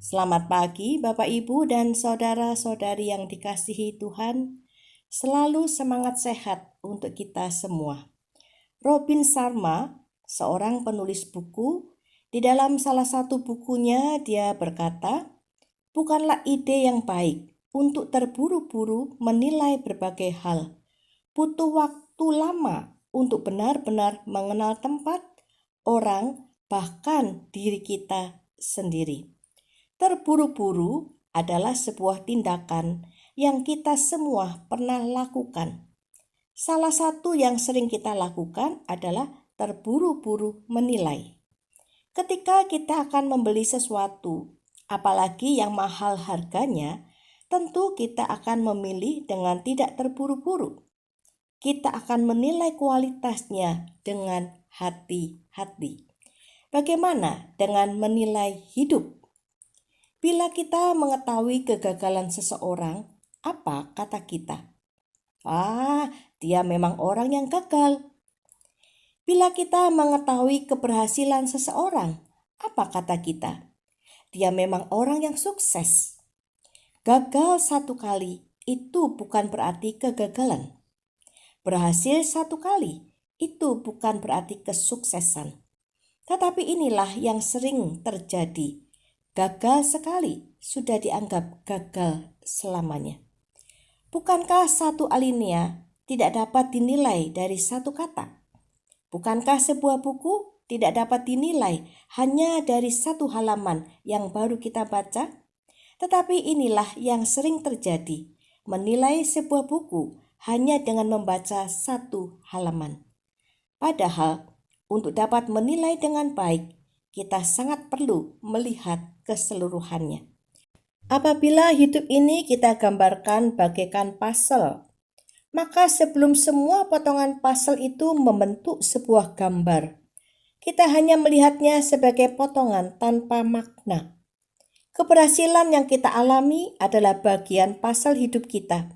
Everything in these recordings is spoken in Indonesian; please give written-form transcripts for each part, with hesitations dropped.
Selamat pagi Bapak Ibu dan saudara-saudari yang dikasihi Tuhan. Selalu semangat sehat untuk kita semua. Robin Sharma, seorang penulis buku, di dalam salah satu bukunya dia berkata, "Bukanlah ide yang baik untuk terburu-buru menilai berbagai hal. Butuh waktu lama untuk benar-benar mengenal tempat, orang, bahkan diri kita sendiri." Terburu-buru adalah sebuah tindakan yang kita semua pernah lakukan. Salah satu yang sering kita lakukan adalah terburu-buru menilai. Ketika kita akan membeli sesuatu, apalagi yang mahal harganya, tentu kita akan memilih dengan tidak terburu-buru. Kita akan menilai kualitasnya dengan hati-hati. Bagaimana dengan menilai hidup? Bila kita mengetahui kegagalan seseorang, apa kata kita? Dia memang orang yang gagal. Bila kita mengetahui keberhasilan seseorang, apa kata kita? Dia memang orang yang sukses. Gagal satu kali itu bukan berarti kegagalan. Berhasil satu kali itu bukan berarti kesuksesan. Tetapi inilah yang sering terjadi. Gagal sekali sudah dianggap gagal selamanya. Bukankah satu alinea tidak dapat dinilai dari satu kata? Bukankah sebuah buku tidak dapat dinilai hanya dari satu halaman yang baru kita baca? Tetapi inilah yang sering terjadi, menilai sebuah buku hanya dengan membaca satu halaman. Padahal untuk dapat menilai dengan baik, kita sangat perlu melihat keseluruhannya. Apabila hidup ini kita gambarkan bagaikan puzzle, maka sebelum semua potongan puzzle itu membentuk sebuah gambar, kita hanya melihatnya sebagai potongan tanpa makna. Keberhasilan yang kita alami adalah bagian puzzle hidup kita.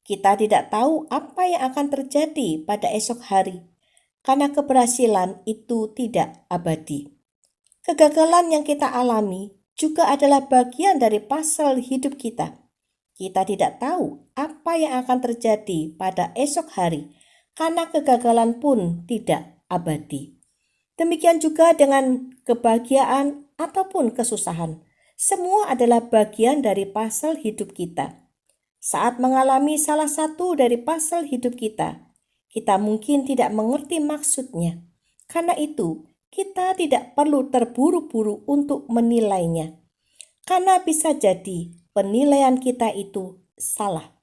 Kita tidak tahu apa yang akan terjadi pada esok hari, karena keberhasilan itu tidak abadi. Kegagalan yang kita alami juga adalah bagian dari puzzle hidup kita. Kita tidak tahu apa yang akan terjadi pada esok hari, karena kegagalan pun tidak abadi. Demikian juga dengan kebahagiaan ataupun kesusahan. Semua adalah bagian dari puzzle hidup kita. Saat mengalami salah satu dari puzzle hidup kita mungkin tidak mengerti maksudnya. Karena itu, kita tidak perlu terburu-buru untuk menilainya. Karena bisa jadi penilaian kita itu salah.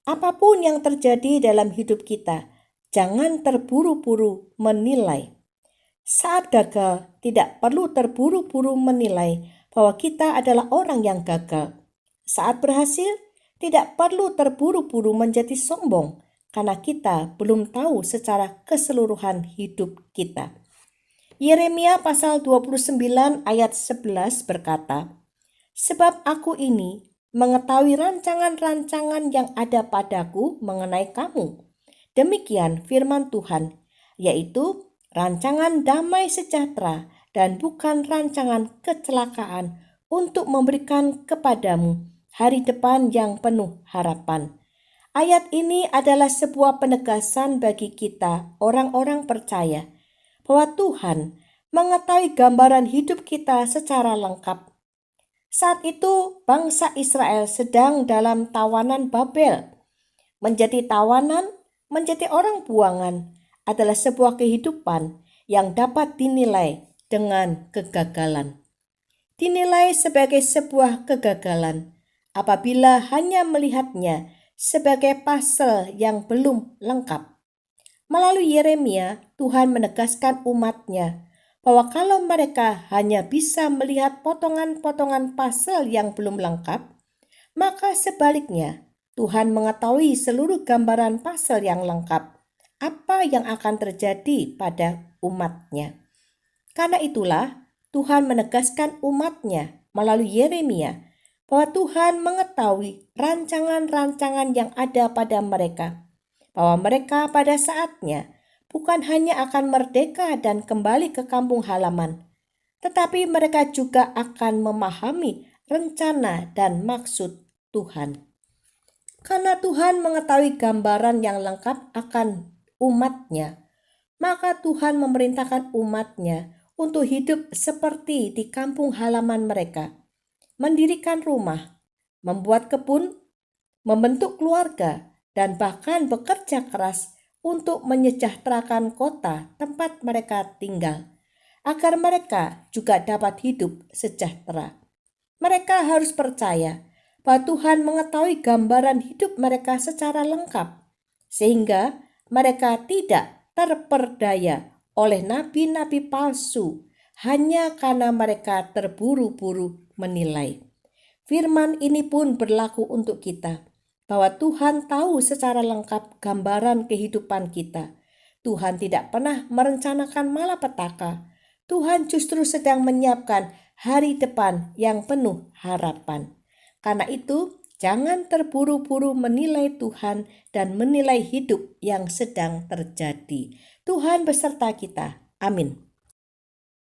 Apapun yang terjadi dalam hidup kita, jangan terburu-buru menilai. Saat gagal, tidak perlu terburu-buru menilai bahwa kita adalah orang yang gagal. Saat berhasil, tidak perlu terburu-buru menjadi sombong karena kita belum tahu secara keseluruhan hidup kita. Yeremia pasal 29 ayat 11 berkata, "Sebab aku ini mengetahui rancangan-rancangan yang ada padaku mengenai kamu. Demikian firman Tuhan, yaitu rancangan damai sejahtera dan bukan rancangan kecelakaan untuk memberikan kepadamu hari depan yang penuh harapan." Ayat ini adalah sebuah penegasan bagi kita, orang-orang percaya, bahwa Tuhan mengetahui gambaran hidup kita secara lengkap. Saat itu bangsa Israel sedang dalam tawanan Babel. Menjadi tawanan, menjadi orang buangan adalah sebuah kehidupan yang dapat dinilai dengan kegagalan. Dinilai sebagai sebuah kegagalan apabila hanya melihatnya sebagai puzzle yang belum lengkap. Melalui Yeremia, Tuhan menegaskan umat-Nya bahwa kalau mereka hanya bisa melihat potongan-potongan puzzle yang belum lengkap, maka sebaliknya Tuhan mengetahui seluruh gambaran puzzle yang lengkap, apa yang akan terjadi pada umat-Nya. Karena itulah Tuhan menegaskan umat-Nya melalui Yeremia bahwa Tuhan mengetahui rancangan-rancangan yang ada pada mereka, bahwa mereka pada saatnya bukan hanya akan merdeka dan kembali ke kampung halaman, tetapi mereka juga akan memahami rencana, dan maksud Tuhan. Karena Tuhan mengetahui gambaran yang lengkap akan umatnya, maka Tuhan memerintahkan umatnya untuk hidup seperti di kampung halaman mereka, mendirikan rumah, membuat kebun, membentuk keluarga, dan bahkan bekerja keras untuk menyejahterakan kota tempat mereka tinggal, agar mereka juga dapat hidup sejahtera. Mereka harus percaya bahwa Tuhan mengetahui gambaran hidup mereka secara lengkap, sehingga mereka tidak terperdaya oleh nabi-nabi palsu hanya karena mereka terburu-buru menilai. Firman ini pun berlaku untuk kita, bahwa Tuhan tahu secara lengkap gambaran kehidupan kita. Tuhan tidak pernah merencanakan malapetaka. Tuhan justru sedang menyiapkan hari depan yang penuh harapan. Karena itu, jangan terburu-buru menilai Tuhan dan menilai hidup yang sedang terjadi. Tuhan beserta kita. Amin.